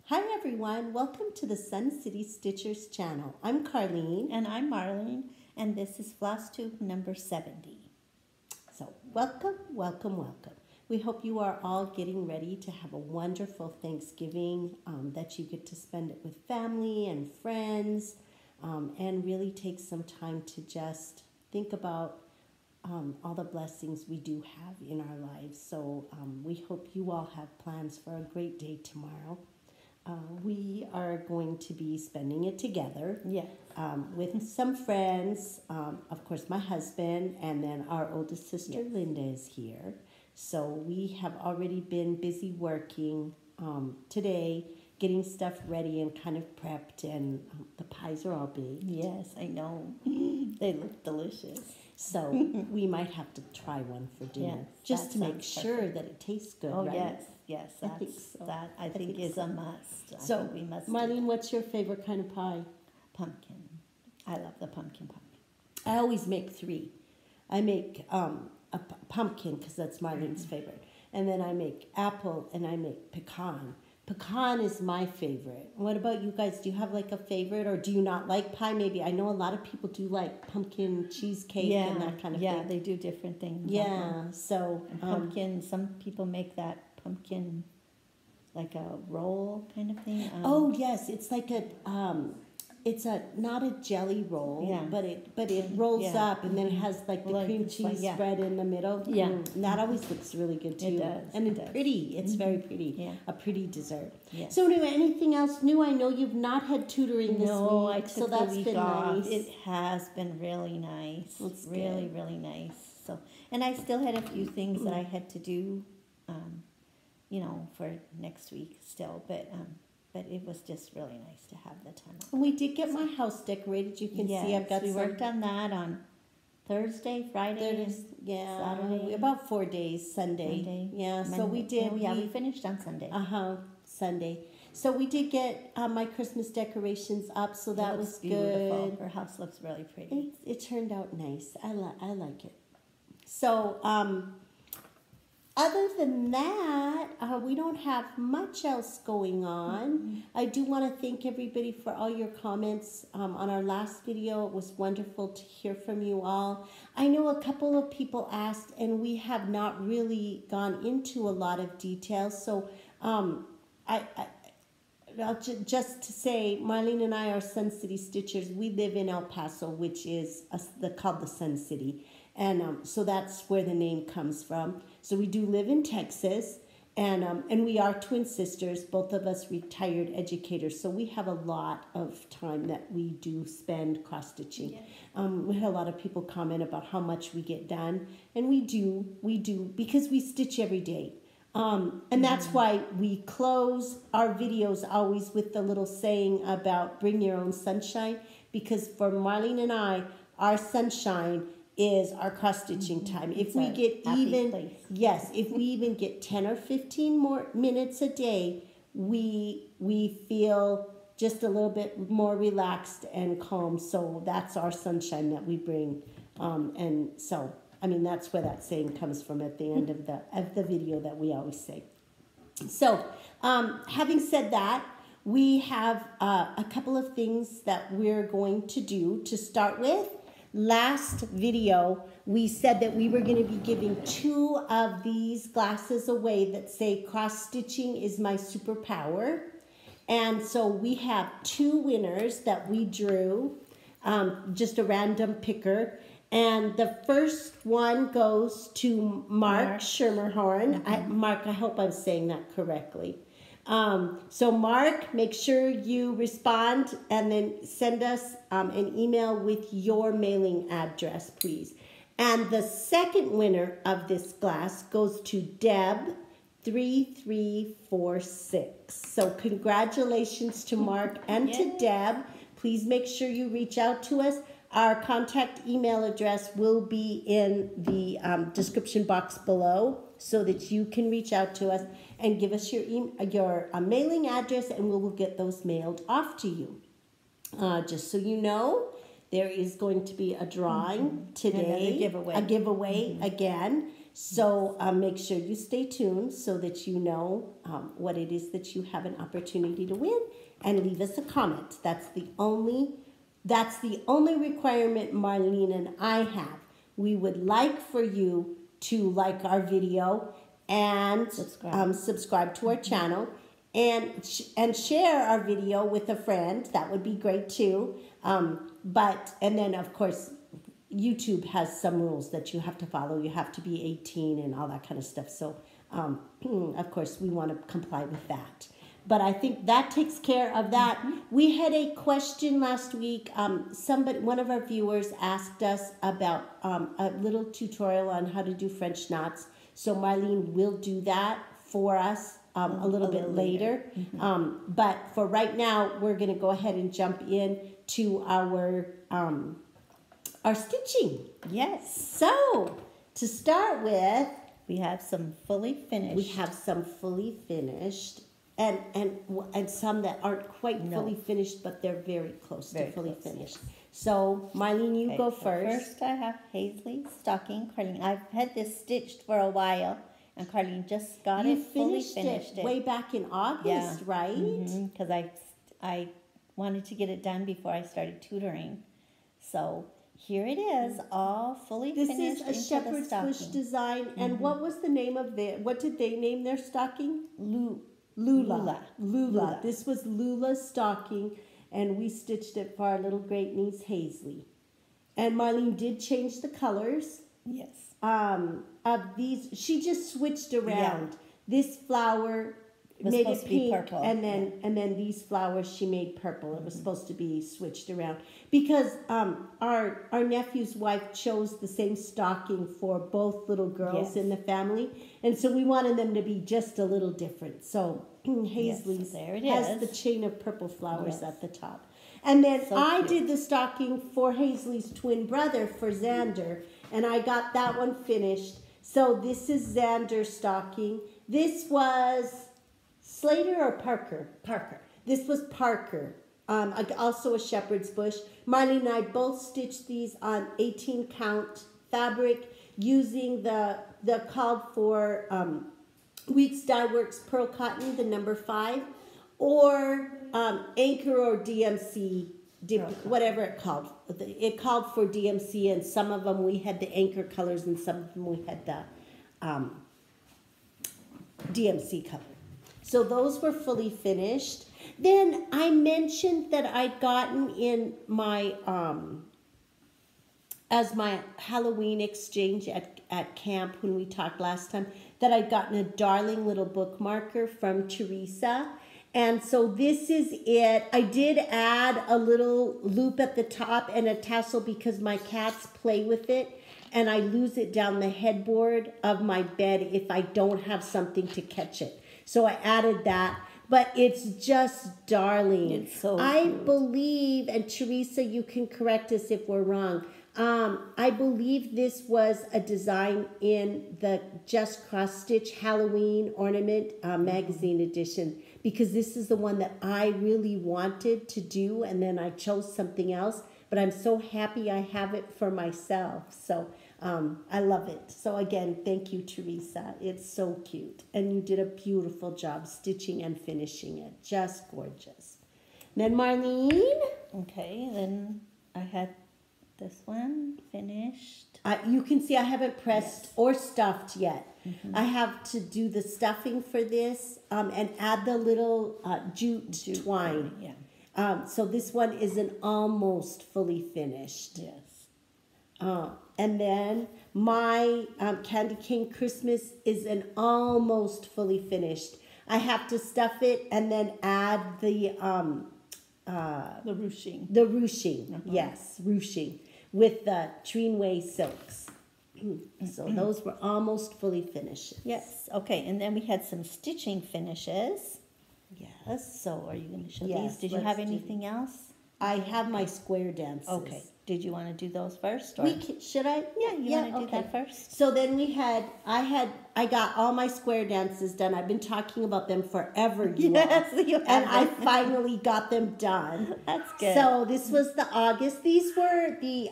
Hi everyone, welcome to the Sun City Stitchers channel. I'm Carlene. And I'm Marlene, and this is Flosstube number 70. So welcome, welcome, welcome. We hope you are all getting ready to have a wonderful Thanksgiving, that you get to spend it with family and friends, and really take some time to just think about all the blessings we do have in our lives. So we hope you all have plans for a great day tomorrow. We are going to be spending it together with some friends. Of course, my husband, and then our oldest sister, Linda, is here. So we have already been busy working today, getting stuff ready and kind of prepped, and the pies are all big. Yes, I know. They look delicious. So we might have to try one for dinner, just to make sure that it tastes good, Oh, right? yes, I think so. That I think is a must. So, I think we must Marlene, what's your favorite kind of pie? Pumpkin. I love the pumpkin pie. I always make three. I make a pumpkin, because that's Marlene's favorite. And then I make apple, and I make pecan. Pecan is my favorite. What about you guys? Do you have like a favorite, or do you not like pie? Maybe I know a lot of people do like pumpkin cheesecake and that kind of thing. Yeah, they do different things. Yeah, so pumpkin. Some people make that pumpkin like a roll kind of thing. Oh yes, it's like it's not a jelly roll, but it rolls up, and then it has like the cream cheese spread in the middle. Yeah, and that always looks really good too. It does, and it's pretty. It's very pretty. Yeah, a pretty dessert. Yes. So anyway, anything else new? I know you've not had tutoring this week. No, I took so that's the week been off. nice. It has been really nice. That's really, good. really nice. So, and I still had a few things that I had to do, for next week still, but it was just really nice to have the time off. And we did get my house decorated. You can see I've got we worked on that on Thursday, Friday, Saturday. About 4 days, Sunday. Yeah, Monday. so we did. We finished on Sunday. Sunday. So we did get my Christmas decorations up, so that was beautiful. good. Her house looks really pretty. It turned out nice. I like it. So other than that, we don't have much else going on. I do want to thank everybody for all your comments on our last video. It was wonderful to hear from you all. I know a couple of people asked, and we have not really gone into a lot of details. So just to say, Marlene and I are Sun City Stitchers. We live in El Paso, which is called the Sun City. And so that's where the name comes from. So we do live in Texas, and we are twin sisters, both of us retired educators. So we have a lot of time that we do spend cross-stitching. Yeah. We had a lot of people comment about how much we get done, and we do, because we stitch every day. And that's why we close our videos always with the little saying about bring your own sunshine, because for Marlene and I, our sunshine is our cross-stitching time. If we get if we even get 10 or 15 more minutes a day, we feel just a little bit more relaxed and calm. So that's our sunshine that we bring. And so, I mean, that's where that saying comes from at the end of the video that we always say. So, having said that, we have a couple of things that we're going to do to start with. Last video, we said that we were going to be giving 2 of these glasses away that say cross-stitching is my superpower. And so we have 2 winners that we drew, just a random picker. And the first one goes to Mark Schermerhorn. Mark, I hope I'm saying that correctly. So Mark, make sure you respond and then send us an email with your mailing address, please. And the second winner of this glass goes to Deb 3346. So congratulations to Mark and to Deb. Please make sure you reach out to us. Our contact email address will be in the description box below, so that you can reach out to us and give us your mailing address, and we will get those mailed off to you. Just so you know, there is going to be a drawing today, a giveaway again. So make sure you stay tuned so that you know what it is that you have an opportunity to win, and leave us a comment. That's the only requirement Marlene and I have. We would like for you to like our video and subscribe to our channel, and share our video with a friend. That would be great too. And then of course, YouTube has some rules that you have to follow. You have to be 18 and all that kind of stuff. So of course we want to comply with that. But I think that takes care of that. We had a question last week. One of our viewers asked us about a little tutorial on how to do French knots. So Marlene will do that for us a little bit later. But for right now, we're going to go ahead and jump in to our stitching. Yes. So to start with, we have some fully finished. And some that aren't quite fully finished, but they're very close to fully finished. Yes. So, Marlene, you go first. First, I have Hazelie's stocking. Carlene, I've had this stitched for a while, and Carlene just got it fully finished. Way back in August, right? Because I wanted to get it done before I started tutoring. So here it is, all fully finished. This is a shepherd's bush design. And what was the name of what did they name their stocking? Lula. This was Lula's stocking, and we stitched it for our little great niece Hazley. And Marlene did change the colors. Yes. Of these, she just switched around. This flower made it pink, purple. And then these flowers she made purple. It was supposed to be switched around because our nephew's wife chose the same stocking for both little girls in the family, and so we wanted them to be just a little different. So Hazley's has the chain of purple flowers at the top. And then I did the stocking for Hazley's twin brother, for Xander, and I got that one finished. So this is Xander's stocking. This was Slater or Parker? Parker. This was Parker. Also a shepherd's bush. Marlene and I both stitched these on 18 count fabric using the called for Weeks Dye Works Pearl Cotton, the number 5, or Anchor or DMC, whatever it called. It called for DMC, and some of them we had the Anchor colors, and some of them we had the DMC color. So those were fully finished. Then I mentioned that I'd gotten in my as my Halloween exchange at camp when we talked last time, that I'd gotten a darling little bookmarker from Teresa. And so this is it. I did add a little loop at the top and a tassel because my cats play with it, and I lose it down the headboard of my bed if I don't have something to catch it. So I added that, but it's just darling. It's so I cute. believe, and Teresa, you can correct us if we're wrong, I believe this was a design in the Just Cross Stitch Halloween Ornament magazine edition, because this is the one that I really wanted to do, and then I chose something else, but I'm so happy I have it for myself. So I love it. So again, thank you, Teresa. It's so cute. And you did a beautiful job stitching and finishing it. Just gorgeous. Then Marlene. Okay, then I had this one finished. You can see I haven't pressed or stuffed yet. I have to do the stuffing for this and add the little jute twine. Yeah. So this one is an almost fully finished. Yes. And then my Candy Cane Christmas is an almost fully finished. I have to stuff it and then add the ruching. The ruching, yes, ruching with the Treenway silks. So those were almost fully finished. Yes. Okay, and then we had some stitching finishes. Yes. So are you going to show Yes, these? Did you have anything else? I have my square dances. Okay. Did you want to do those first? Or? Should I? Yeah, you want to do that first? So then I got all my square dances done. I've been talking about them forever, you all. And I finally got them done. That's good. So this was the August. These were the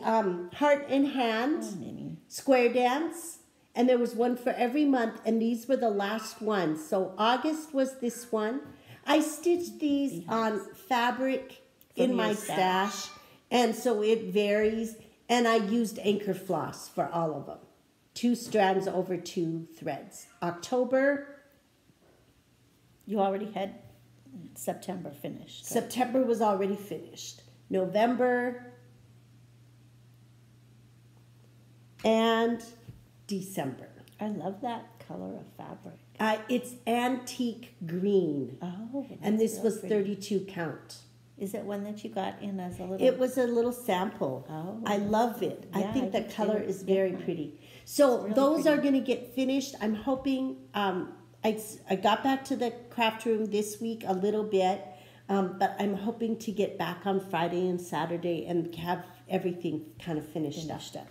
Heart and Hand square dance. and there was one for every month, and these were the last ones. So August was this one. I stitched these on fabric in my stash, and so it varies. And I used anchor floss for all of them. 2 strands over 2 threads. October. You already had September finished. Right? September was already finished. November and December. I love that color of fabric. It's antique green. Oh, and this was pretty. 32 count. Is it one that you got in as a little? It was a little sample. Oh, I love it. Yeah, I think the do color too. is very pretty. So really those pretty. are going to get finished. I'm hoping. I got back to the craft room this week a little bit, but I'm hoping to get back on Friday and Saturday and have everything kind of finished up.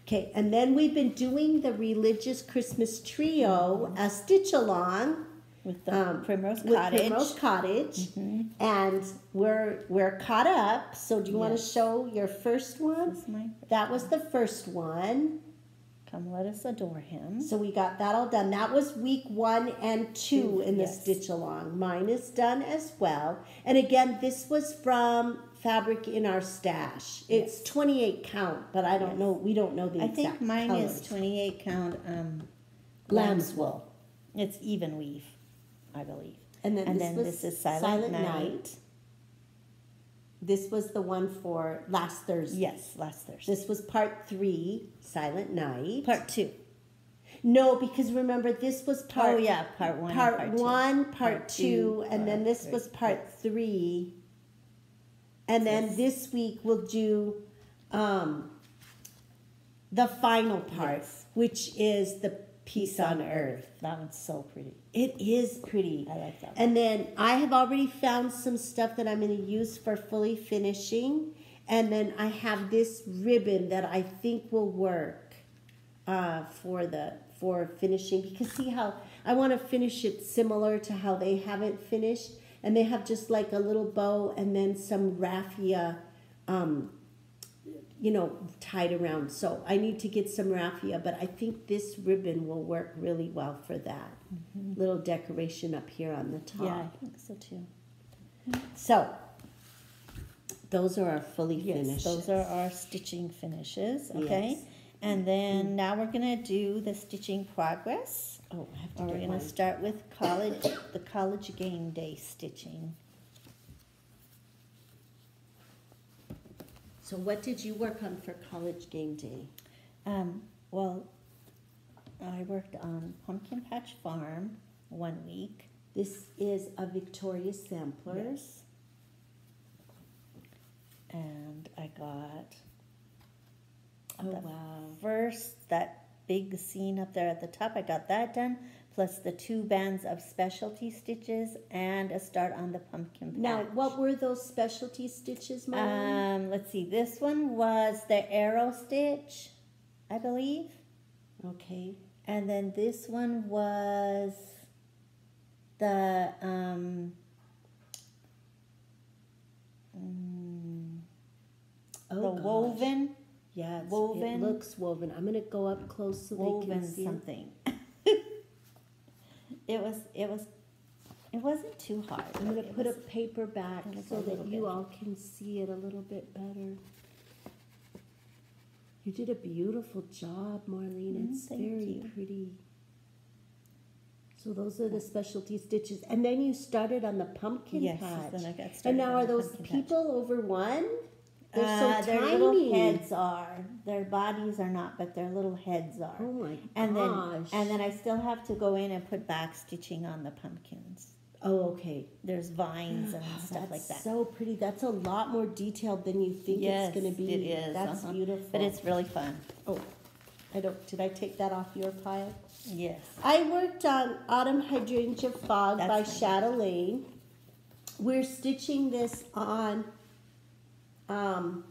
Okay, and then we've been doing the religious Christmas trio, a stitch along with the Primrose with Cottage. Primrose Cottage, and we're caught up. So do you want to show your first one? That was the first one. Come, let us adore him. So we got that all done. That was week 1 and 2 in the stitch along. Mine is done as well. And again, this was from fabric in our stash. It's 28 count, but I don't know. We don't know the exact I think mine colors. is 28 count lamb's wool. It's even weave, I believe. And then, this is Silent Night. This was the one for last Thursday. Yes, last Thursday. This was part 3, Silent Night. Part 2. No, because remember this was part. Oh yeah, part 1. Part 1, part 2, and then this was part 3. And then this week we'll do the final part, which is the Peace on Earth. That one's so pretty. It is pretty. I like that one. And then I have already found some stuff that I'm going to use for fully finishing. And then I have this ribbon that I think will work for finishing. Because see how I want to finish it similar to how they have it finished. And they have just like a little bow and then some raffia, tied around. So I need to get some raffia, but I think this ribbon will work really well for that. Little decoration up here on the top. Yeah, I think so too. So those are our fully finished. Those are our stitching finishes, okay? Yes. And then now we're going to do the stitching progress. Oh, I have to We're get going to start with the college game day stitching. So what did you work on for college game day? Well, I worked on Pumpkin Patch Farm 1 week. This is a Victoria sampler. Yes. And I got first, that big scene up there at the top, I got that done, plus the 2 bands of specialty stitches and a start on the pumpkin patch. Now, what were those specialty stitches, Mom? Let's see, this one was the arrow stitch, I believe. Okay. And then this one was the woven. Yeah, woven. It looks woven. I'm gonna go up close so they can see something. It wasn't too hard. I'm gonna put a paper back so that you bit. all can see it a little bit better. You did a beautiful job, Marlene. It's very pretty. So those are the specialty stitches, and then you started on the pumpkin patch. Then I got started. And now on are the those pumpkin people over one? They're so their tiny. little heads are. Their bodies are not, but their little heads are. Oh my and gosh. Then I still have to go in and put back stitching on the pumpkins. Oh, okay. There's vines and stuff like that. So pretty. That's a lot more detailed than you think Yes, it's going to be. it is. That's beautiful. But it's really fun. Oh, did I take that off your pile? Yes. I worked on Autumn Hydrangea Fog by Chatelaine. We're stitching this on and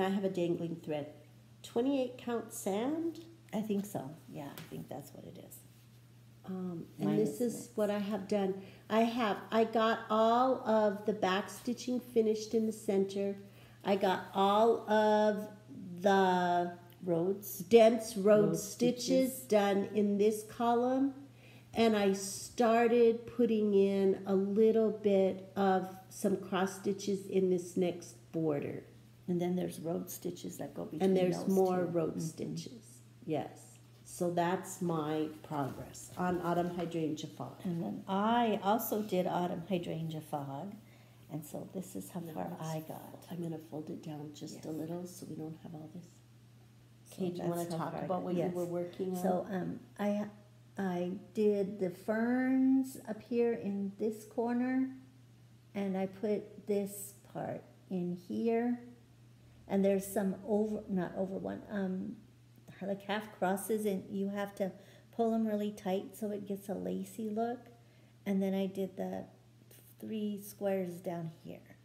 I have a dangling thread. 28 count sand. I think so. Yeah, I think that's what it is. And this is what I have done. I got all of the back stitching finished in the center. I got all of the Roads. dense road Road stitches stitches. done in this column, and I started putting in a little bit of some cross stitches in this next border, And then there's road stitches that go between and there's those more two. road stitches. Yes, so that's my progress on autumn hydrangea fog. And then I also did autumn hydrangea fog. And so this is how far I got. I'm gonna fold it down just Yes. a little so we don't have all this. So Okay, do you want that's to how talk far I about got. what Yes. you were working on? So I did the ferns up here in this corner, and I put this part in here, and there's some not over one, like half crosses, and you have to pull them really tight so it gets a lacy look. And then I did the 3 squares down here.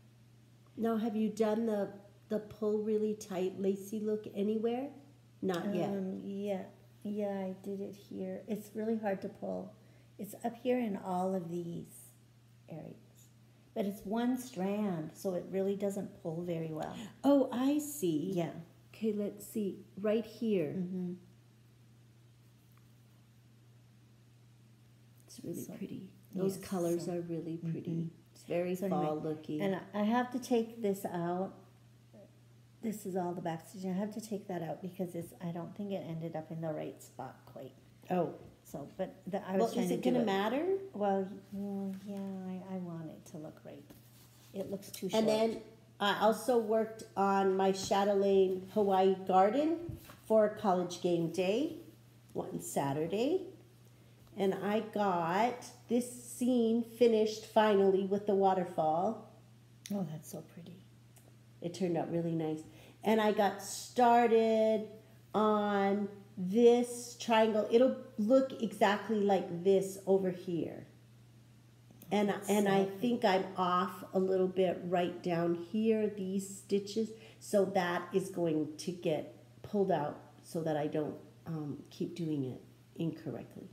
Now, have you done the pull really tight lacy look anywhere? Not yet. Yeah, I did it here. It's really hard to pull. It's up here in all of these areas. But it's one strand, so it really doesn't pull very well. Oh, I see. Yeah. Okay, let's see. Right here. Mm-hmm. It's really So- pretty. Those yes, colors so- are really pretty. Mhm. It's very So fall anyway, looking. And I have to take this out. This is all the back stitching. I have to take that out because I don't think it ended up in the right spot quite. oh, So, but I was well, trying is to it do going to it. matter? Well, yeah, I want it to look right. It looks too short. And then I also worked on my Chatelaine Hawaii garden for college game day one Saturday. And I got this scene finished finally with the waterfall. Oh, that's so pretty. It turned out really nice. And I got started on this triangle. It'll look exactly like this over here. And I think I'm off a little bit right down here, these stitches. So that is going to get pulled out so that I don't keep doing it incorrectly.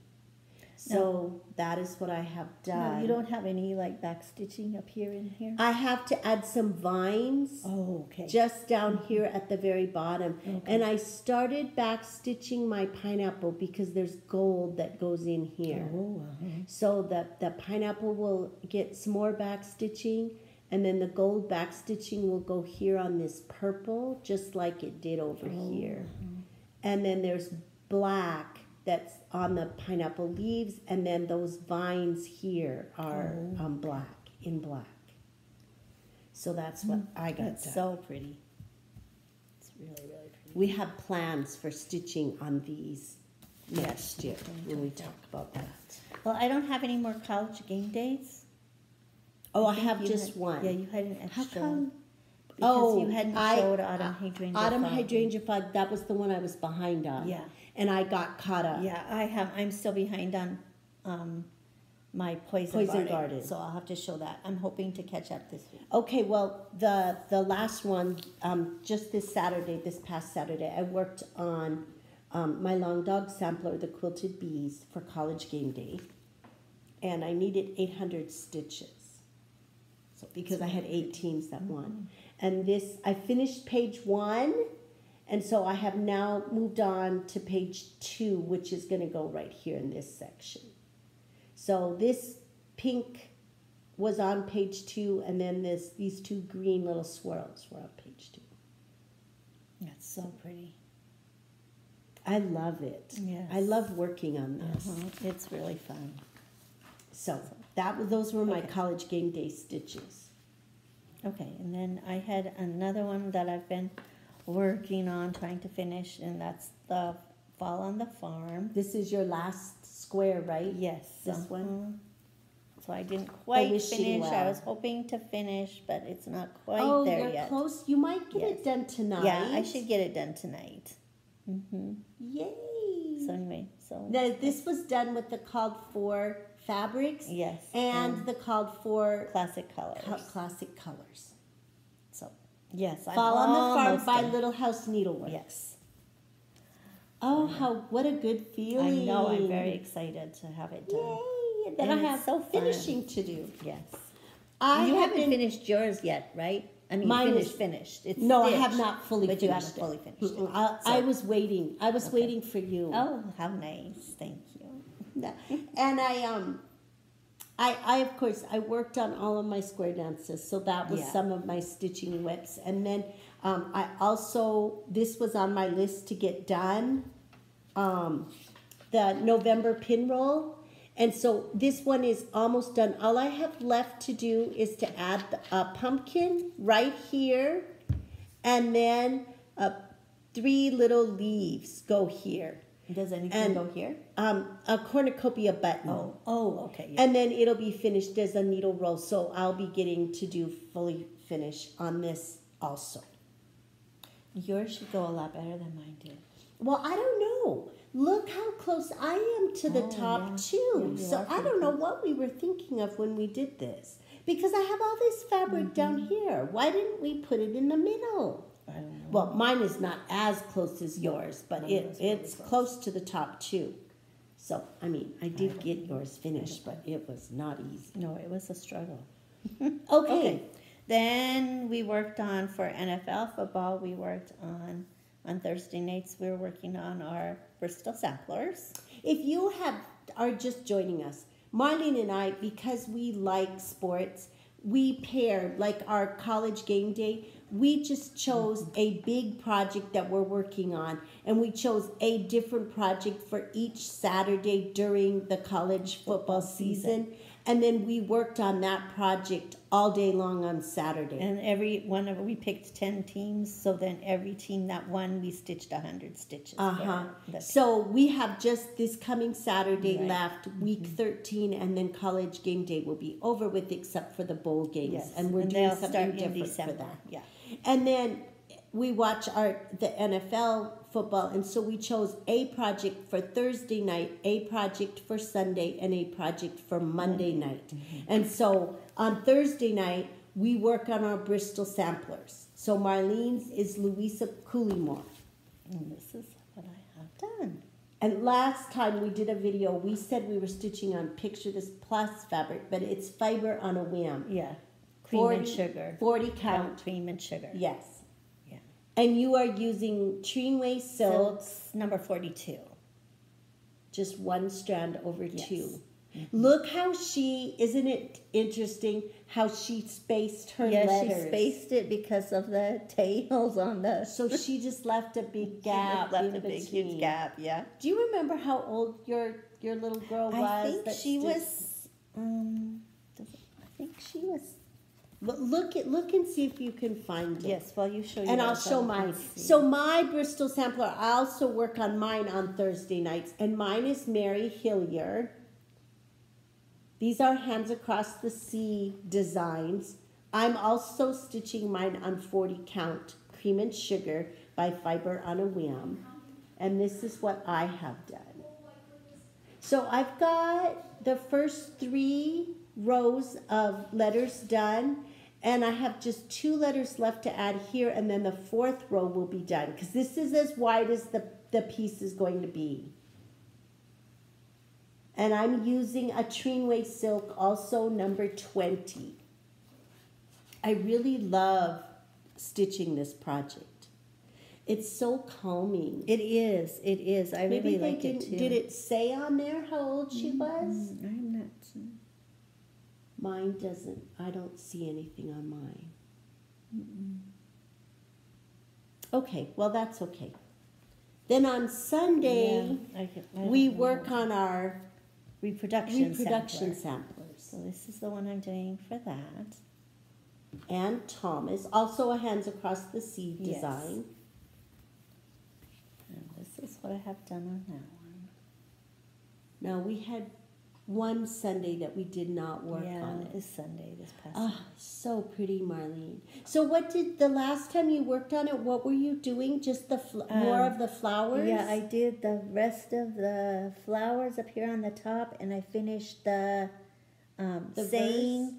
So that is what I have done. No, you don't have any like back stitching up here in here? I have to add some vines. Oh, okay. Just down here at the very bottom. Okay. And I started back stitching my pineapple because there's gold that goes in here. Oh, So the pineapple will get some more back stitching, and then the gold back stitching will go here on this purple, just like it did over here. And then there's black that's on the pineapple leaves, and then those vines here are black, in black. So that's what I got that's done. so pretty. It's really, really pretty. We have plans for stitching on these next year when we talk about that. Well, I don't have any more college game days. Oh, I think have you just had- one. Yeah, you had an How extra come? one. Because you hadn't showed autumn hydrangea Autumn fog. hydrangea fog, that was the one I was behind on. Yeah. And I got caught up. Yeah, I'm still behind on my poison garden. So I'll have to show that. I'm hoping to catch up this week. Okay, well, the last one, just this past Saturday, I worked on my long dog sampler, the quilted bees, for college game day. And I needed 800 stitches. So because I had 8 teams that won. And this, I finished page 1, and so I have now moved on to page 2, which is going to go right here in this section. So this pink was on page 2, and then these 2 green little swirls were on page 2. That's so pretty. I love it. Yes. I love working on this. It's really fun. So those were my college game day stitches. Okay, and then I had another one that I've been working on, trying to finish, and that's the Fall on the Farm. This is your last square, right? Yes. This one? So I didn't quite wish you finish. well. I was hoping to finish, but it's not quite Oh, there you're yet. close. You might get Yes. it done tonight. Yeah, I should get it done tonight. Yay! So anyway, so Now, this was done with the called for fabrics. yes, And the called for classic colors. classic colors. So yes, I'm Fall on the Farm almost by done. Little House Needleworks. Yes, Oh, what a good I feeling. know. I'm very excited to have it done. Yay! And then And I it's have so fun. finishing to do. Yes. I You have haven't been finished yours yet, right? I mean, Mine is finished. It's no, I stitched, have not fully but finished you haven't it. fully finished it. I was waiting. I was Okay. waiting for you. Oh, how nice! Thank you. And I of course I worked on all of my square dances, so that was Yeah. some of my stitching whips. And then I also, this was on my list to get done, the November pin roll. And so this one is almost done. All I have left to do is to add a pumpkin right here, and then 3 little leaves go here. Does anything go here? A cornucopia button. Oh, okay. Yeah. And then it'll be finished as a needle roll. So I'll be getting to do fully finish on this also. Yours should go a lot better than mine did. Well, I don't know. Look how close I am to the top yeah. too. Yeah, you So are I pretty don't know close. what we were thinking of when we did this. Because I have all this fabric down here. Why didn't we put it in the middle? I don't know. Well, mine is not as close as yours, but Mine was really it's close to the top too. So, I mean, I did get yours finished, but it was not easy. No, it was a struggle. Okay. Then we worked on, for NFL football, we worked on Thursday nights, we were working on our Bristol samplers. If you are just joining us, Marlene and I, because we like sports, we paired, like our college game day, we just chose a big project that we're working on, and we chose a different project for each Saturday during the college football season. And then we worked on that project all day long on Saturday. And we picked 10 teams, so then every team that won, we stitched 100 stitches. So we have just this coming Saturday Right. left, week 13, and then college game day will be over with, except for the bowl games. Yes, And we're doing they'll something start in different December. for that. Yeah. And then we watch the NFL football, and so we chose a project for Thursday night, a project for Sunday, and a project for Monday night. And so on Thursday night, we work on our Bristol samplers. So Marlene's is Louisa Coolymore. And this is what I have done. And last time we did a video, we said we were stitching on Picture This Plus fabric, but it's fiber on a whim. Yeah. Cream 40 and sugar. 40 count. Cream and sugar. Yes. Yeah. And you are using Trinway silk, Silks number 42. just one strand over Yes. 2. Look how isn't it interesting how she spaced her letters? She spaced it because of the tails on the... So she just left a big gap left in a big, between. huge gap, yeah. Do you remember how old your little girl was? I think that she stitched- was... I think she was... But look and see if you can find it. Yes, well, you show yours. And I'll show I mine. can see. So my Bristol sampler, I also work on mine on Thursday nights. And mine is Mary Hillier. These are Hands Across the Sea designs. I'm also stitching mine on 40 count, Cream and Sugar by Fiber on a Whim. And this is what I have done. So I've got the first 3 rows of letters done. And I have just 2 letters left to add here, and then the 4th row will be done, because this is as wide as the piece is going to be. And I'm using a Trinway silk, also number 20. I really love stitching this project. It's so calming. It is. I Maybe really they like it too. did it say on there how old she was? I'm not... Mine doesn't. I don't see anything on mine. Okay, well, that's okay. Then on Sunday, we work on our reproduction sampler. samplers. So this is the one I'm doing for that. And Thomas, also a Hands Across the Sea Yes. design. And this is what I have done on that one. Now, we had one Sunday that we did not work on it. This Sunday, this past Ah, so pretty, Marlene. So what did, the last time you worked on it, what were you doing? Just the more of the flowers? Yeah, I did the rest of the flowers up here on the top, and I finished the saying.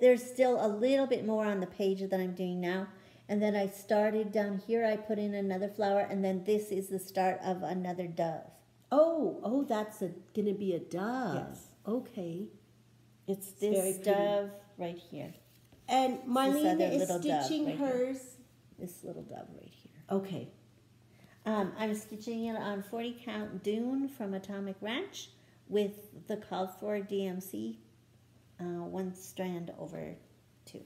There's still a little bit more on the page that I'm doing now. And then I started down here, I put in another flower, and then this is the start of another dove. Oh, that's going to be a dove. Yes. Okay. It's very this pretty. dove right here. And Marlene other is little dove stitching right here. hers. This little dove right here. Okay. I'm stitching it on 40 count Dune from Atomic Ranch with the called for DMC, 1 strand over 2.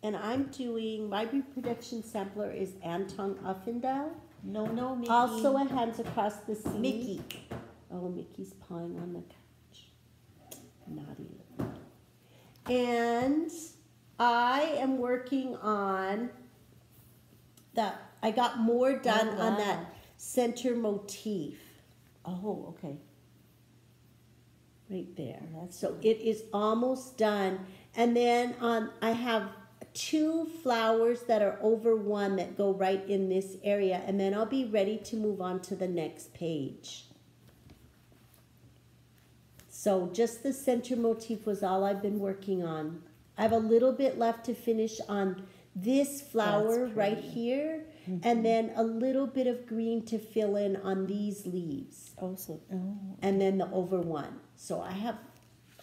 And I'm doing, my reproduction sampler is Anton Uffendale. No, Mickey. Also a Hands Across the Sea. Mickey. Oh, Mickey's pawing on the couch. Naughty little Mickey. And I am working on that. I got more done on that center motif. Oh, okay. Right there. So it is almost done. And then I have 2 flowers that are over 1 that go right in this area. And then I'll be ready to move on to the next page. So just the center motif was all I've been working on. I have a little bit left to finish on this flower right here, and then a little bit of green to fill in on these leaves. And then the over 1. So I have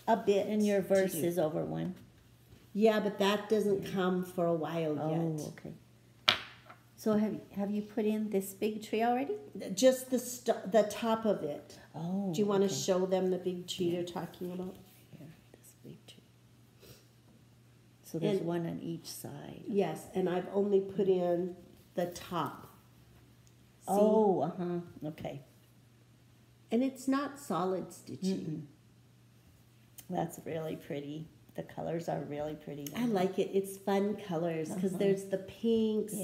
a bit. And your verse is over 1. Yeah, but that doesn't come for a while yet. Oh, okay. So have you put in this big tree already? Just the top of it. Oh. Do you want to show them the big tree you're talking about? Here, this big tree. So there's 1 on each side. Yes, and I've only put in the top. See? Oh, okay. And it's not solid stitching. That's really pretty. The colors are really pretty. I like it. It's fun colors because there's the pinks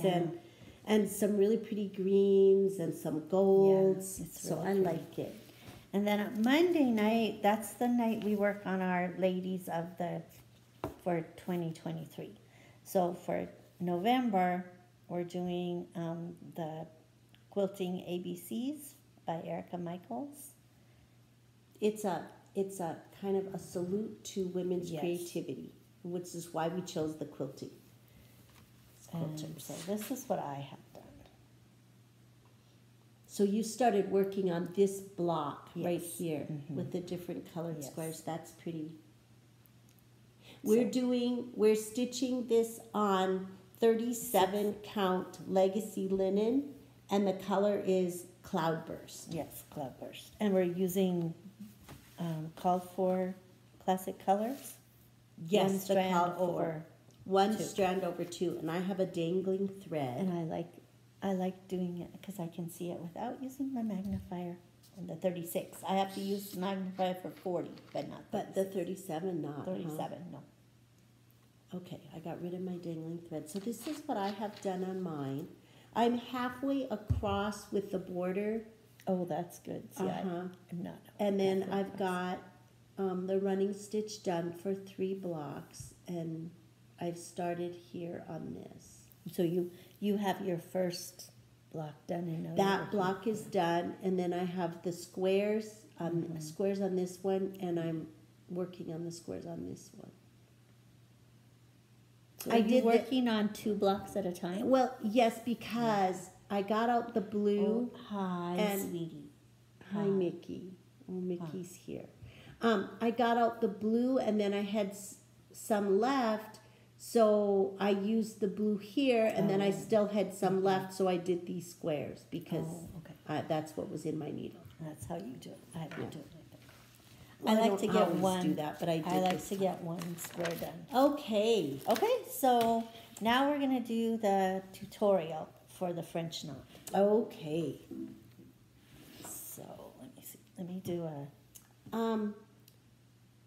and some really pretty greens and some golds. Yeah, it's so really I pretty. like it. And then on Monday night, that's the night we work on our ladies of for 2023. So for November, we're doing the quilting ABCs by Erica Michaels. It's a kind of a salute to women's creativity, which is why we chose the quilting. And so this is what I have done. So you started working on this block right here with the different colored squares. That's pretty. We're stitching this on 37 count legacy linen, and the color is Cloudburst. Yes, Cloudburst. And we're using called for classic colors. Yes, one strand over 1 strand over 2, and I have a dangling thread. And I like doing it because I can see it without using my magnifier. And the 36, I have to use the magnifier for 40, but not 36. But the 37 not. 37, no. Okay, I got rid of my dangling thread. So this is what I have done on mine. I'm halfway across with the border. Oh, that's good. See, I'm not. And then I've got the running stitch done for 3 blocks, and I've started here on this. So you have your first block done, and that block is done, and then I have the squares on this one, and I'm working on the squares on this one. So I did working on 2 blocks at a time. Well, yes, because I got out the blue. Oh, hi, and sweetie. Hi, Mickey. Oh, Mickey's here. I got out the blue, and then I had some left, so I used the blue here, and then I still had some left, so I did these squares because that's what was in my needle. That's how you do it. I don't do it like that. Well, I like to get one. Do that, but I like to get 1 square done. Okay. Okay, so now we're gonna do the tutorial for the French knot. Okay. So let me see. Let me do a.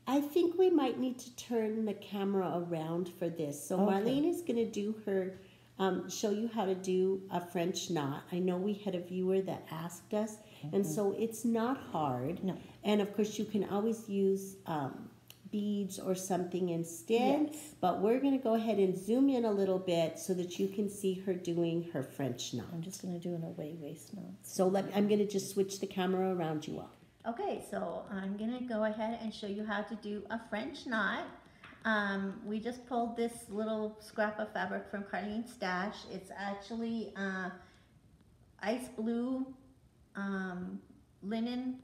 I think we might need to turn the camera around for this. So Marlene is going to do her, show you how to do a French knot. I know we had a viewer that asked us, and so it's not hard. No. And of course you can always use beads or something instead. Yes. But we're going to go ahead and zoom in a little bit so that you can see her doing her French knot. I'm just going to do an away waist knot. So I'm going to just switch the camera around you all. Okay, so I'm going to go ahead and show you how to do a French knot. We just pulled this little scrap of fabric from Carlene's stash. It's actually ice blue linen,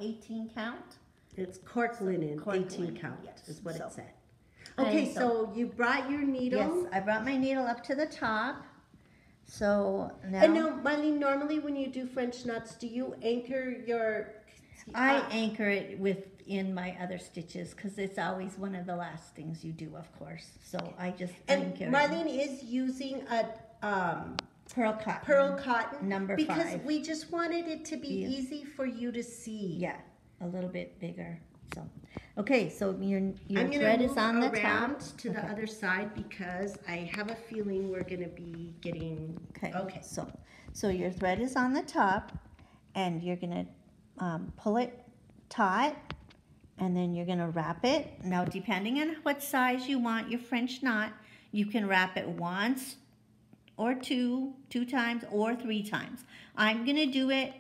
18 count. It's cork linen, 18 linen, count yes. is what it said. Okay, so you brought your needle. Yes, I brought my needle up to the top. So now. And now, Marlene, normally when you do French knots, do you anchor your... I anchor it within my other stitches because it's always one of the last things you do, of course. So I just anchor it. Marlene is using a pearl cotton. Pearl cotton. Number 5. Because we just wanted it to be easy for you to see. Yeah, a little bit bigger. So, okay, so your thread is on the top. I'm going to move around to the other side because I have a feeling we're going to be getting... Okay. So your thread is on the top, and you're going to pull it taut, and then you're going to wrap it. Now, depending on what size you want your French knot, you can wrap it once or two times, or 3 times. I'm going to do it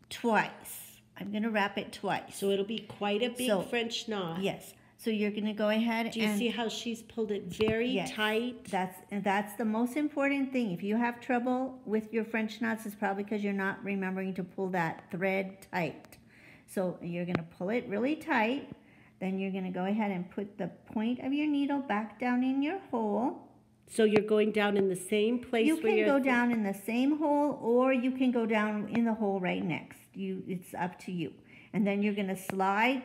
twice. I'm going to wrap it twice. So it'll be quite a big French knot. Yes. So you're going to go ahead and... Do you see how she's pulled it very tight? That's the most important thing. If you have trouble with your French knots, it's probably because you're not remembering to pull that thread tight. So you're going to pull it really tight. Then you're going to go ahead and put the point of your needle back down in your hole. So you're going down in the same place you can go down in the same hole, or you can go down in the hole right next. It's up to you. And then you're going to slide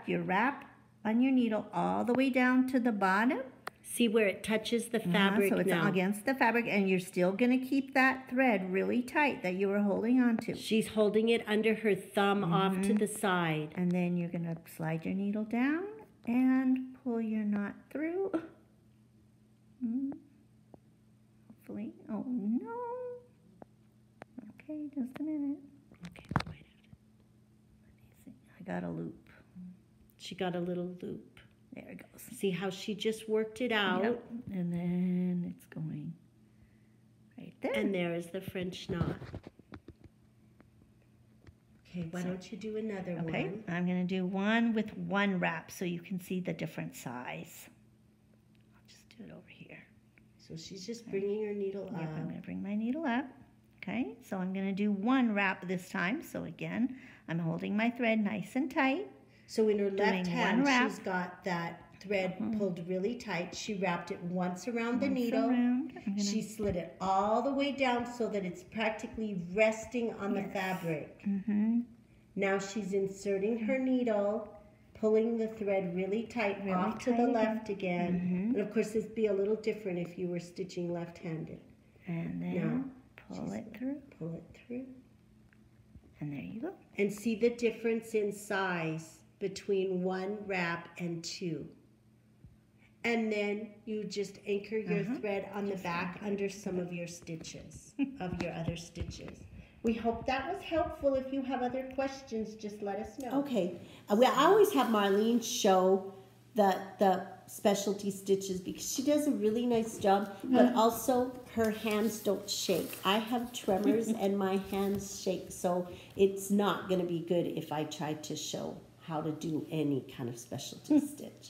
your wrap on your needle all the way down to the bottom. See where it touches the fabric so it's now. Against the fabric, and you're still going to keep that thread really tight that you were holding on to. She's holding it under her thumb off to the side. And then you're going to slide your needle down and pull your knot through. Hopefully. Oh, no. Okay, just a minute. Okay, wait. Let me see. I got a loop. She got a little loop. There it goes. See how she just worked it out? Yep. And then it's going right there. And there is the French knot. Okay, why don't you do another one? Okay, I'm going to do one with one wrap so you can see the different size. I'll just do it over here. So she's just bringing her needle up. Yep, I'm going to bring my needle up. Okay, so I'm going to do one wrap this time. So again, I'm holding my thread nice and tight. So in her left hand, she's got that thread pulled really tight. She wrapped it once around the needle. She slid it all the way down so that it's practically resting on the fabric. Now she's inserting her needle, pulling the thread really tight off to the left again. And of course, this would be a little different if you were stitching left-handed. And then pull it through. Pull it through. And there you go. And see the difference in size between one wrap and 2. And then you just anchor your thread on the back under some of your stitches, of your other stitches. We hope that was helpful. If you have other questions, just let us know. Okay. I always have Marlene show the specialty stitches because she does a really nice job, but also her hands don't shake. I have tremors and my hands shake, so it's not going to be good if I try to show how to do any kind of specialty stitch.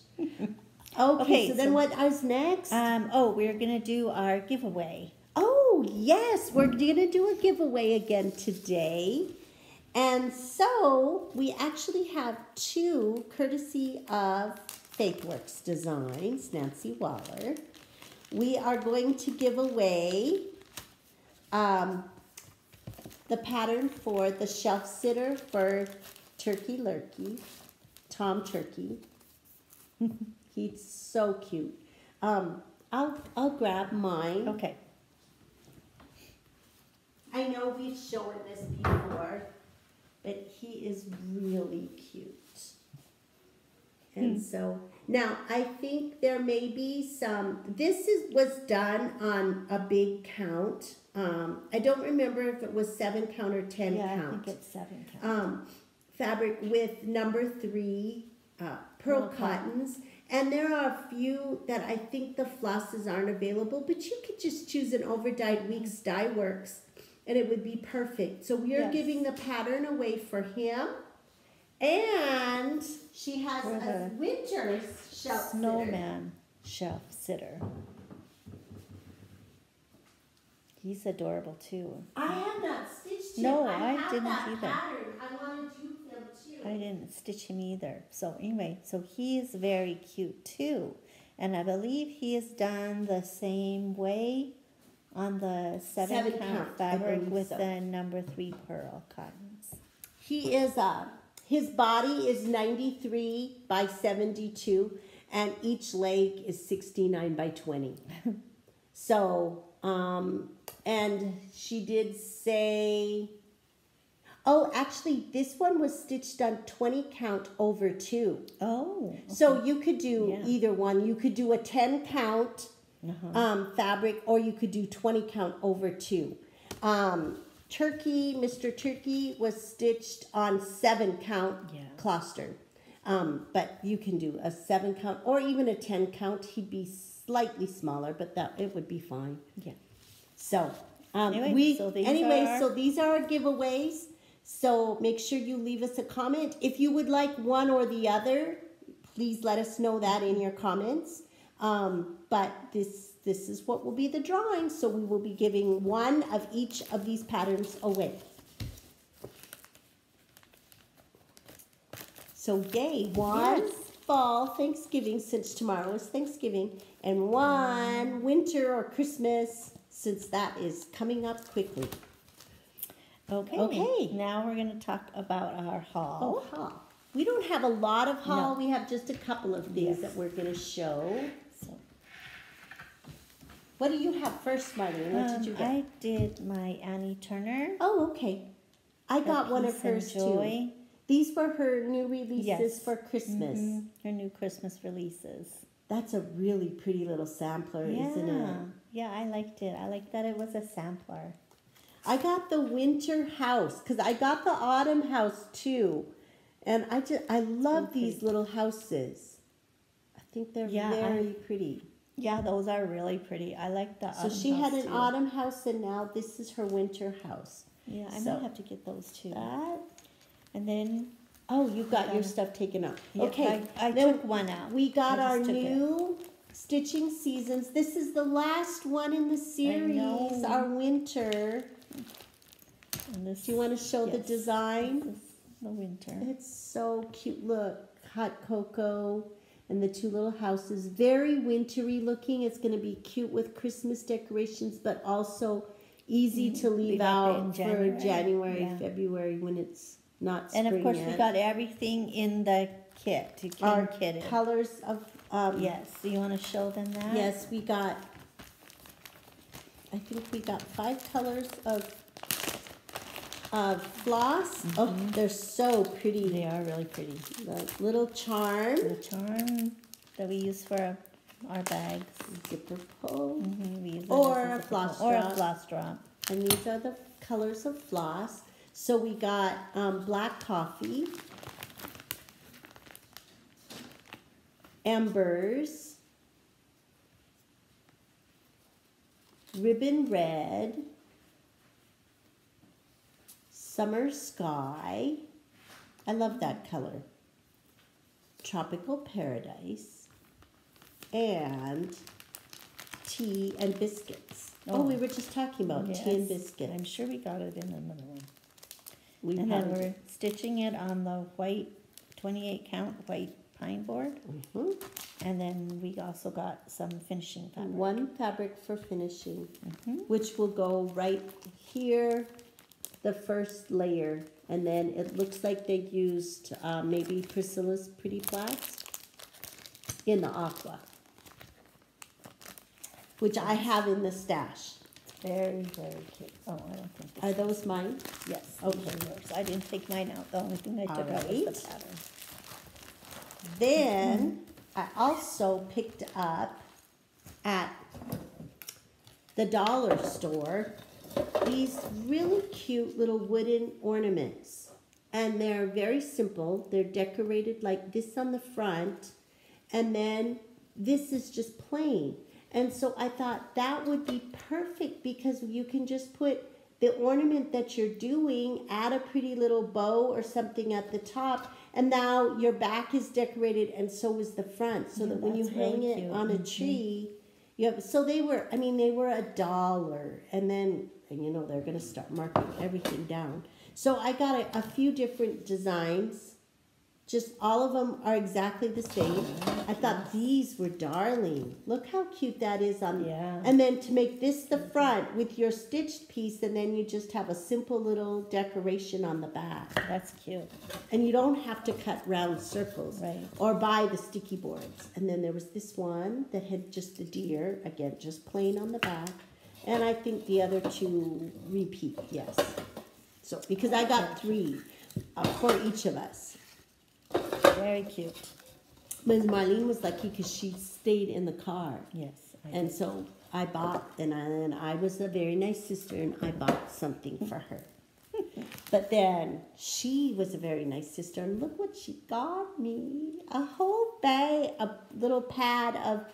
Okay, so then what is next? We're going to do our giveaway. Oh, yes, we're going to do a giveaway again today. And so we actually have 2 courtesy of FaithWorks Designs, Nancy Waller. We are going to give away the pattern for the shelf sitter for Turkey Lurkey, Tom Turkey. He's so cute. I'll grab mine. Okay. I know we've shown this before, but he is really cute. And so now I think there may be some. Was done on a big count. I don't remember if it was 7 count or 10 count. I think it's 7 count. Fabric with number 3 pearl cottons. And there are a few that I think the flosses aren't available, but you could just choose an overdyed Weeks Dye Works, and it would be perfect. So we are giving the pattern away for him. And she has a winter shelf snowman shelf sitter. He's adorable too. I have not stitched him. No, I didn't that either. Pattern. I wanted you them I didn't stitch him either. So anyway, so he is very cute too. And I believe he is done the same way on the 7 count fabric with so. the number 3 pearl cottons. He is, his body is 93 by 72, and each leg is 69 by 20. So, and she did say, oh, actually, this one was stitched on 20 count over 2. Oh. Okay. So you could do either one. You could do a 10 count fabric, or you could do 20 count over 2. Turkey, Mr. Turkey was stitched on 7 count cluster. But you can do a 7 count or even a 10 count. He'd be slightly smaller, but that it would be fine. Yeah. So, anyway, so these are our giveaways. So make sure you leave us a comment. If you would like one or the other, please let us know that in your comments. But this is what will be the drawing. So we will be giving one of each of these patterns away. So yay, one fall Thanksgiving, since tomorrow is Thanksgiving, and one winter or Christmas, since that is coming up quickly. Okay. Now we're going to talk about our haul. Oh, haul. We don't have a lot of haul. No. We have just a couple of things that we're going to show. So, what do you have first, Marlene? What did you get? I did my Annie Turner. Oh, okay. I got one of hers too. These were her new releases for Christmas. Her new Christmas releases. That's a really pretty little sampler, isn't it? Yeah, I liked it. I liked that it was a sampler. I got the winter house because I got the autumn house too. And I love these little houses. I think they're very pretty. Yeah, those are really pretty. I like the autumn house. So she had an autumn house, and now this is her winter house. Yeah, I might have to get those too. And then... Oh, you got your stuff taken out. Yep, okay. I took one out. We got our new stitching seasons. This is the last one in the series, our winter. Do you want to show the design? This is the winter. It's so cute. Look, hot cocoa and the 2 little houses. Very wintry looking. It's going to be cute with Christmas decorations, but also easy to leave out for January, February when it's not spring. And of course, we got everything in the kit. Our colors of... yes, so you want to show them that? Yes, we got... I think we got 5 colors of floss. Oh, they're so pretty. They are really pretty. The little charm. The charm that we use for our bags. Zipper pull. We use or a floss drop. Or a floss drop. And these are the colors of floss. So we got black coffee, embers, ribbon red, summer sky, I love that color, tropical paradise, and tea and biscuits. Oh, we were just talking about tea and biscuits. I'm sure we got it in another one. And then we're stitching it on the white 28 count white pine board. And then we also got some finishing fabric. One fabric for finishing, which will go right here, the first layer. And then it looks like they used maybe Priscilla's Pretty Flats in the aqua, which I have in the stash. Very, very cute. Oh, I don't think Are those mine? Yes. Okay. Yours. I didn't take mine out. The only thing I took out was the pattern. Then I also picked up at the dollar store these really cute little wooden ornaments. And they're very simple. They're decorated like this on the front. And then this is just plain. And so I thought that would be perfect because you can just put the ornament that you're doing, add a pretty little bow or something at the top, and now your back is decorated and so is the front. So that when you hang it on a tree, you have, so they were, I mean, they were $1. And then, you know, they're going to start marking everything down. So I got a few different designs Just all of them are exactly the same. I thought these were darling. Look how cute that is on. Yeah. And then to make this the front with your stitched piece, and then you just have a simple little decoration on the back. That's cute. And you don't have to cut round circles. Right. Or buy the sticky boards. And then there was this one that had just the deer, again, just plain on the back. And I think the other two repeat, yes. So, because I got 3 for each of us. Very cute. Ms. Marlene was lucky because she stayed in the car. Yes. And so I bought, and I was a very nice sister, and I bought something for her. But then she was a very nice sister, and look what she got me. A whole bag, a little pad of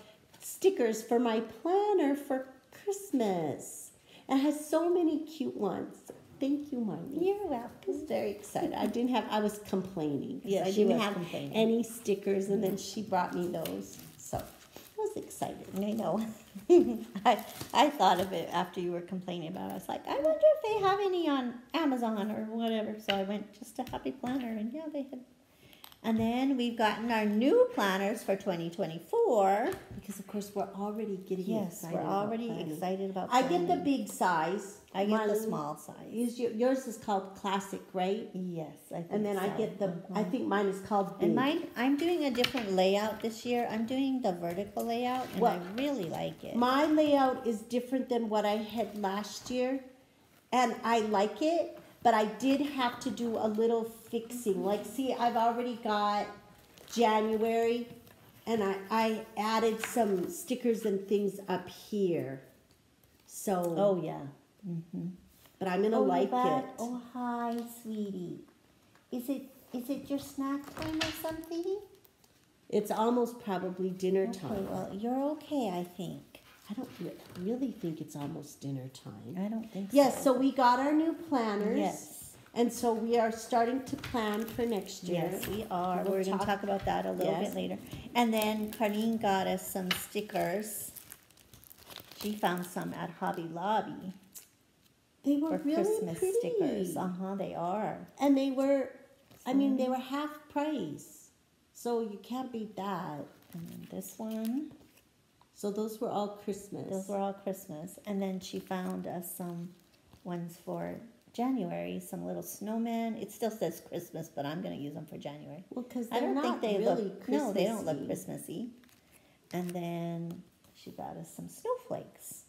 stickers for my planner for Christmas. It has so many cute ones. Thank you, Marlene. You're welcome. I was very excited. I was complaining. Yes, I she didn't was have complaining. any stickers, and then she brought me those. So I was excited. I know. I thought of it after you were complaining about it. I was like, I wonder if they have any on Amazon or whatever. So I went just a Happy Planner, and yeah, they had. And then we've gotten our new planners for 2024. Because, of course, we're already getting Yes, excited. we're already about planning. excited about I get the planning. big size. I get the Marlene, small size. Yours is called Classic, right? Yes, I think And then I so. get the, I think mine is called Big. And mine, I'm doing a different layout this year. I'm doing the vertical layout, and I really like it. My layout is different than what I had last year, and I like it, but I did have to do a little fixing. Like, see, I've already got January, and I added some stickers and things up here. So, Oh, yeah. but I'm gonna like it. Oh, hi, sweetie. Is it your snack time or something? It's almost probably dinner Okay, time. well, you're okay, I think. I don't really think it's almost dinner time. I don't think Yes, so. so we got our new planners. Yes. And so we are starting to plan for next year. Yes, we are. We'll We're going to talk about that a little Yes. bit later. And then Carlene got us some stickers. She found some at Hobby Lobby They were for really Christmas pretty. stickers. They are. And they were, they were half price. So you can't beat that. And then this one. So those were all Christmas. Those were all Christmas. And then she found us some ones for January, some little snowmen. It still says Christmas, but I'm going to use them for January. Well, because I they're don't not think they really look. Christmassy. No, they don't look Christmassy. And then she got us some snowflakes.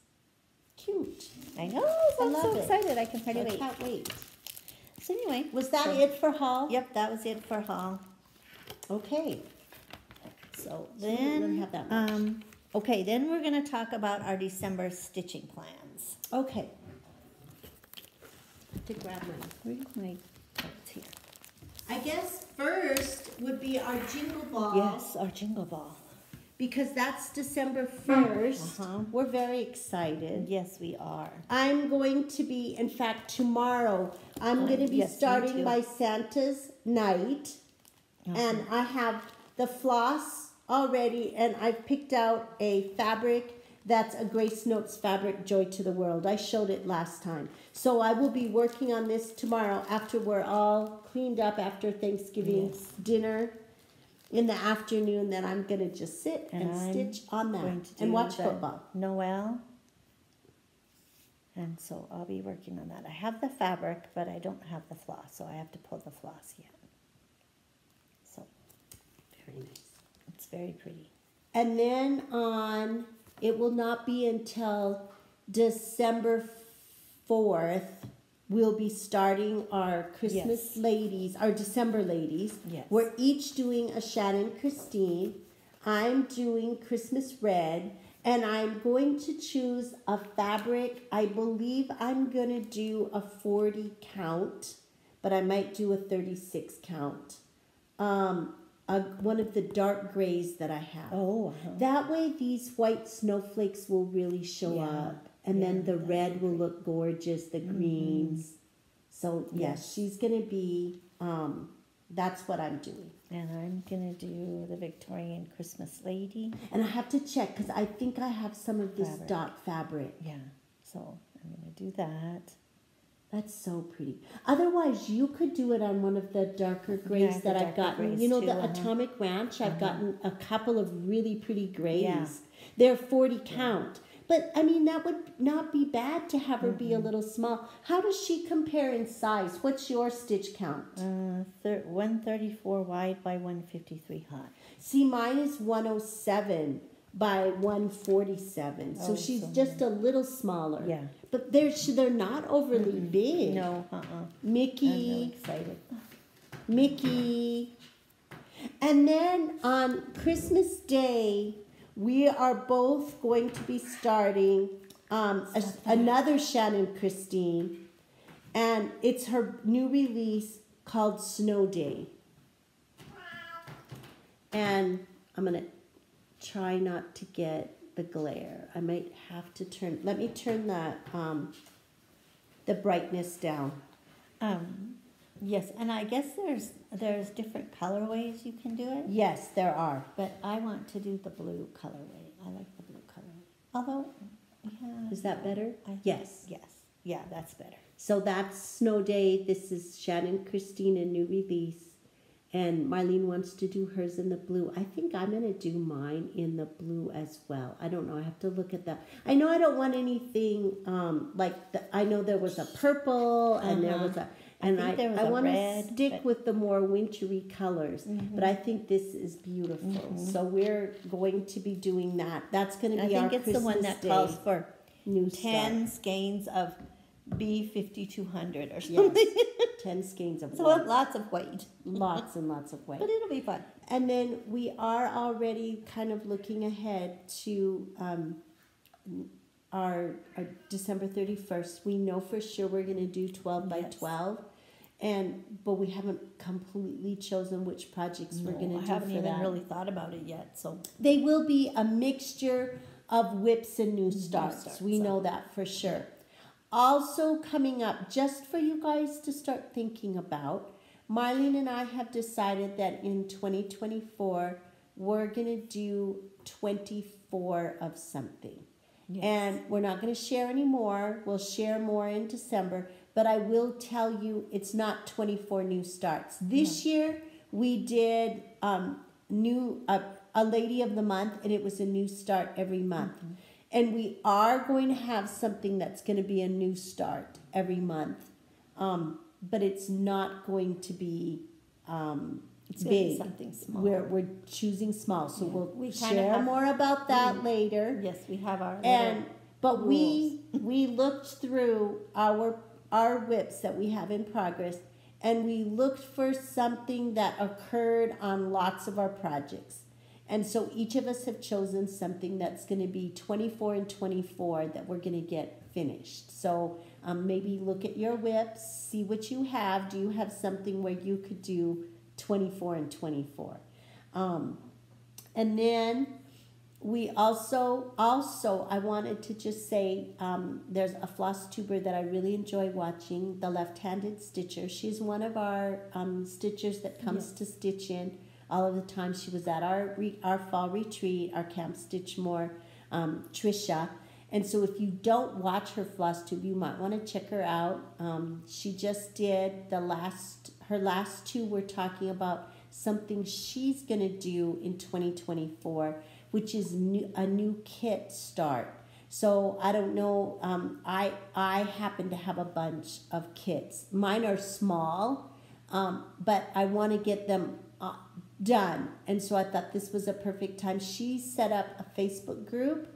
Cute. I know. I I'm love so it. excited. I can I hardly wait. can't wait. So anyway, Was that so- it for haul? Yep, that was it for haul. Okay. So we don't then, have that much. okay, then we're going to talk about our December stitching plans. Okay. To grab mine. Where's my? Oh, it's here. I guess first would be our jingle ball. Yes, our jingle ball. Because that's December 1st. Uh-huh. We're very excited. Yes, we are. I'm going to be, in fact, tomorrow, I'm going to be yes, me starting too. my Santa's night. And I have the floss already, and I've picked out a fabric that's a Grace Notes fabric, Joy to the World. I showed it last time. So I will be working on this tomorrow after we're all cleaned up after Thanksgiving dinner. In the afternoon, then I'm going to just sit and I'm stitch on that going to and do watch the football. Noel. And so I'll be working on that. I have the fabric, but I don't have the floss, so I have to pull the floss yet. So Very nice. it's very pretty. And then it will not be until December 4th, we'll be starting our Christmas Yes. ladies, our December ladies. Yes. We're each doing a Shannon Christine. I'm doing Christmas red, and I'm going to choose a fabric. I believe I'm going to do a 40 count, but I might do a 36 count. One of the dark grays that I have. Oh, That way these white snowflakes will really show Yeah. up. And then the red will look gorgeous, the greens. So, yes, she's going to be, that's what I'm doing. and I'm going to do the Victorian Christmas lady. And I have to check because I think I have some of this Fabric. dot fabric. Yeah, so I'm going to do that. That's so pretty. Otherwise, you could do it on one of the darker grays Yeah, that the I've darker gotten. grays You know, too, the Atomic Ranch, I've gotten a couple of really pretty grays. Yeah. They're 40 count. But, I mean, that would not be bad to have her be a little small. How does she compare in size? What's your stitch count? 134 wide by 153 high. See, mine is 107 by 147. So Oh, she's so just a little smaller. Yeah. But they're not overly big. No, I'm Mickey. really excited. Mickey. And then on Christmas Day, we are both going to be starting another Shannon Christine. And it's her new release called Snow Day. And I'm going to try not to get the glare. I might have to let me turn the brightness down. Yes, and I guess there's different colorways you can do it. Yes, there are. But I want to do the blue colorway. I like the blue colorway. Although, yeah. Is that better? Yes. Yeah, that's better. So that's Snow Day. This is Shannon Christine, a new release. And Marlene wants to do hers in the blue. I think I'm going to do mine in the blue as well. I don't know. I have to look at that. I know I don't want anything I know there was a purple and there was a... And I want to stick with the more wintry colors. But I think this is beautiful. So we're going to be doing that. That's going to be our Christmas Day. I think it's the one that calls for new 10 skeins of B5200 or something. Yes, 10 skeins of so white. lots of weight. Lots and lots of white. But it'll be fun. And then we are already kind of looking ahead to our December 31st. We know for sure we're going to do 12 by 12. But we haven't completely chosen which projects we're going to do for that. I haven't even really thought about it yet. So they will be a mixture of whips and new starts. We know that for sure. Also coming up, just for you guys to start thinking about, Marlene and I have decided that in 2024, we're going to do 24 of something. Yes. And we're not going to share any more. We'll share more in December. But I will tell you, it's not 24 new starts. This year, we did a Lady of the Month, and it was a new start every month. And we are going to have something that's going to be a new start every month. But it's not going to be it's big. Something small. We're choosing small. So we'll share more about that later. Yes, we have our But we looked through our whips that we have in progress, and we looked for something that occurred on lots of our projects. And so each of us have chosen something that's going to be 24 and 24 that we're going to get finished. So maybe look at your whips, see what you have. Do you have something where you could do 24 and 24? And then we also I wanted to just say there's a Flosstuber that I really enjoy watching, The Left-handed Stitcher. She's one of our stitchers that comes to stitch in all of the time. She was at our fall retreat, our Camp Stitch More, Tricia. And so if you don't watch her Flosstube, you might want to check her out. She just did her last two were talking about something she's going to do in 2024, which is a new kit start. So I don't know, I happen to have a bunch of kits. Mine are small, but I want to get them done. And so I thought this was a perfect time. She set up a Facebook group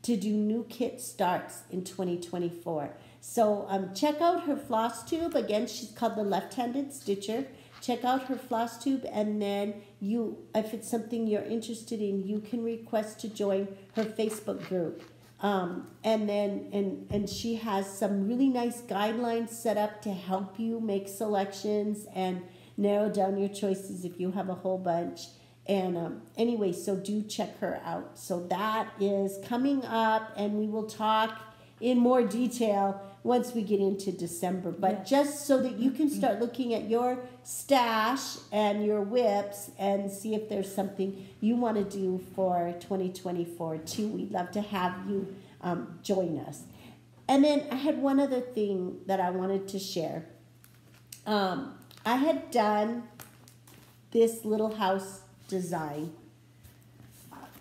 to do new kit starts in 2024. So check out her Flosstube. Again, she's called The Left-handed Stitcher. Check out her Flosstube, and then if it's something you're interested in, you can request to join her Facebook group. And she has some really nice guidelines set up to help you make selections and narrow down your choices if you have a whole bunch. And anyway, so do check her out. So that is coming up, and we will talk in more detail once we get into December. But just so that you can start looking at your stash and your whips and see if there's something you want to do for 2024 too. We'd love to have you join us. And then I had one other thing that I wanted to share. I had done this little house design,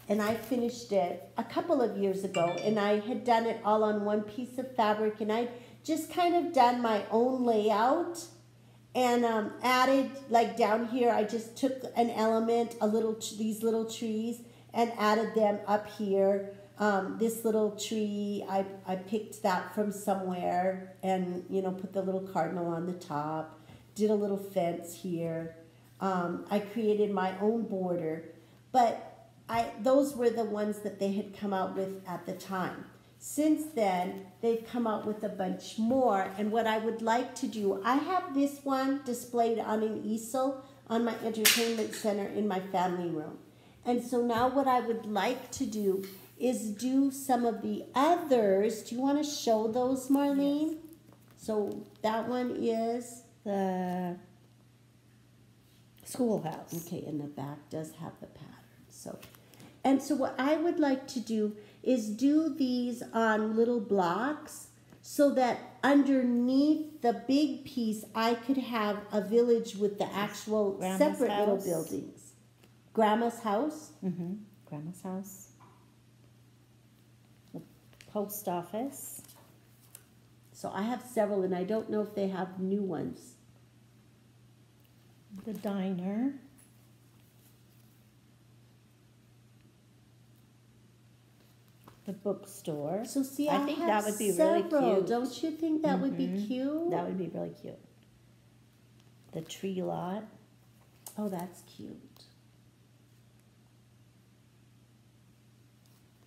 and I finished it a couple of years ago, and I had done it all on one piece of fabric, and I just kind of done my own layout, and added, like down here, I just took an element, these little trees, and added them up here. This little tree, I picked that from somewhere, and put the little cardinal on the top, did a little fence here. I created my own border, but those were the ones that they had come out with at the time. Since then, they've come out with a bunch more, and what I would like to do, I have this one displayed on an easel on my entertainment center in my family room. And so now what I would like to do is do some of the others. Do you want to show those, Marlene? Yes. So that one is the schoolhouse. Okay, and the back does have the pattern. So what I would like to do is do these on little blocks so that underneath the big piece I could have a village with the actual Grandma's separate house. little buildings. Grandma's house? Mm-hmm. Grandma's house. The post office. So I have several, and I don't know if they have new ones. The diner. The bookstore. So see, I think have that would be several. really cute. Don't you think that would be cute? That would be really cute. The tree lot. Oh, that's cute.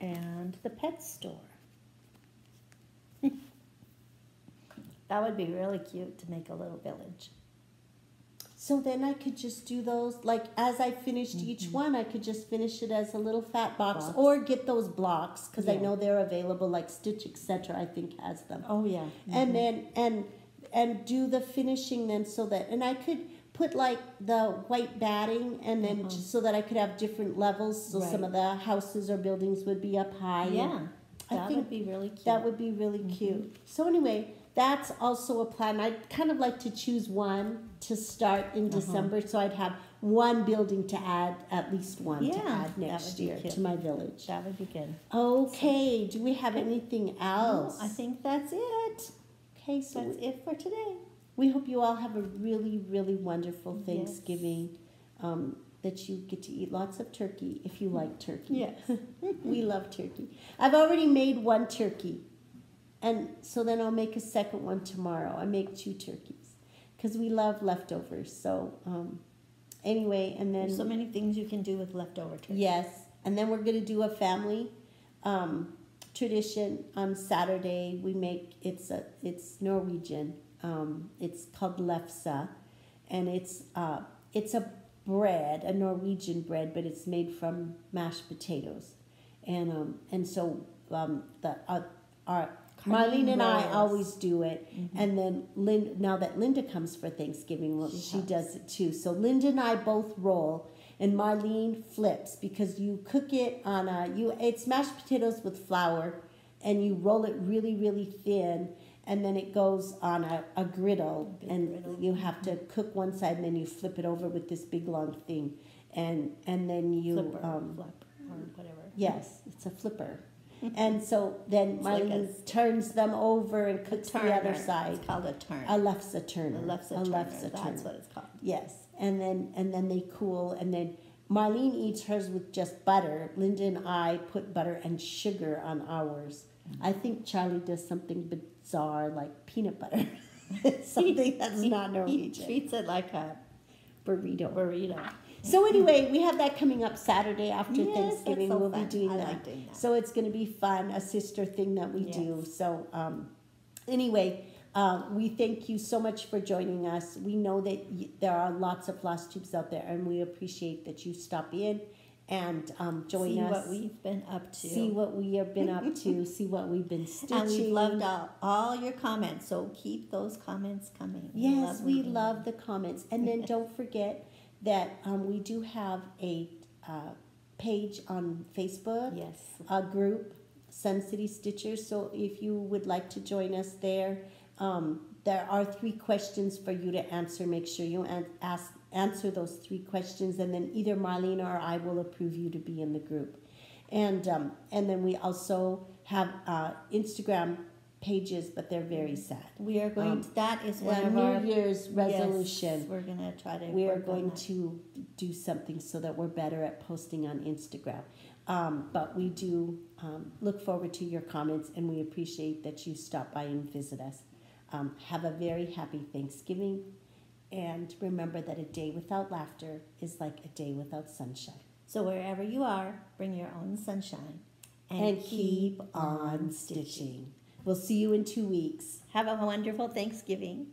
And the pet store. That would be really cute to make a little village. So then I could just do those, like as I finished each one, I could just finish it as a little fat box. Or get those blocks, because I know they're available, like Stitch, etc. I think has them. Oh yeah. And then and do the finishing then, so that, and I could put like the white batting, and then just so that I could have different levels, so some of the houses or buildings would be up high. Yeah, that would be really cute. That would be really cute. So anyway, that's also a plan. I'd kind of like to choose one to start in December, so I'd have one building to add, at least one to add next year to my village. That would be good. Okay, do we have anything else? No, I think that's it. Okay, so That's it for today. we hope you all have a really, really wonderful Thanksgiving, that you get to eat lots of turkey if you like turkey. Yes. We love turkey. I've already made one turkey, and so then I'll make a second one tomorrow. I make 2 turkeys because we love leftovers. So anyway, and then... There's so many things you can do with leftover turkey. Yes, and then we're going to do a family tradition on Saturday. We make, it's Norwegian. It's called lefse, and it's a bread, a Norwegian bread, but it's made from mashed potatoes, and so Marlene and I always do it, and then now that Linda comes for Thanksgiving, well, she does it too. So Linda and I both roll, and Marlene flips, because you cook it on it's mashed potatoes with flour, and you roll it really, really thin. And then it goes on a griddle, and you have to cook one side, and then you flip it over with this big long thing, and then you flipper or whatever. Yes, it's a flipper, and so then Marlene turns them over and cooks the other side. It's called a turn. A lefse turner. That's what it's called. Yes, and then they cool, and then Marlene eats hers with just butter. Linda and I put butter and sugar on ours. I think Charlie does something bizarre like peanut butter. Something that's not Norwegian. He treats it like a burrito. So anyway, we have that coming up Saturday after Thanksgiving. That's so we'll fun. be doing I that. like doing that. So it's going to be fun, a sister thing that we do. So anyway, we thank you so much for joining us. We know that there are lots of Flosstubes out there, and we appreciate that you stop in and join see us. See what we've been up to. See what we have been up to. See what we've been stitching. And we've loved all your comments, so keep those comments coming. Yes, we love the comments. And then don't forget that we do have a page on Facebook. Yes. A group, Sun City Stitchers. So if you would like to join us there, there are 3 questions for you to answer. Make sure you answer those 3 questions, and then either Marlene or I will approve you to be in the group. And then we also have Instagram pages, but they're very sad. We are going to, that is one of New our Year's resolution. Yes, we're going to try to. We are work on going that. to do something so that we're better at posting on Instagram. But we do look forward to your comments, and we appreciate that you stop by and visit us. Have a very happy Thanksgiving, and remember that a day without laughter is like a day without sunshine. So wherever you are, bring your own sunshine. And keep on stitching. We'll see you in 2 weeks. Have a wonderful Thanksgiving.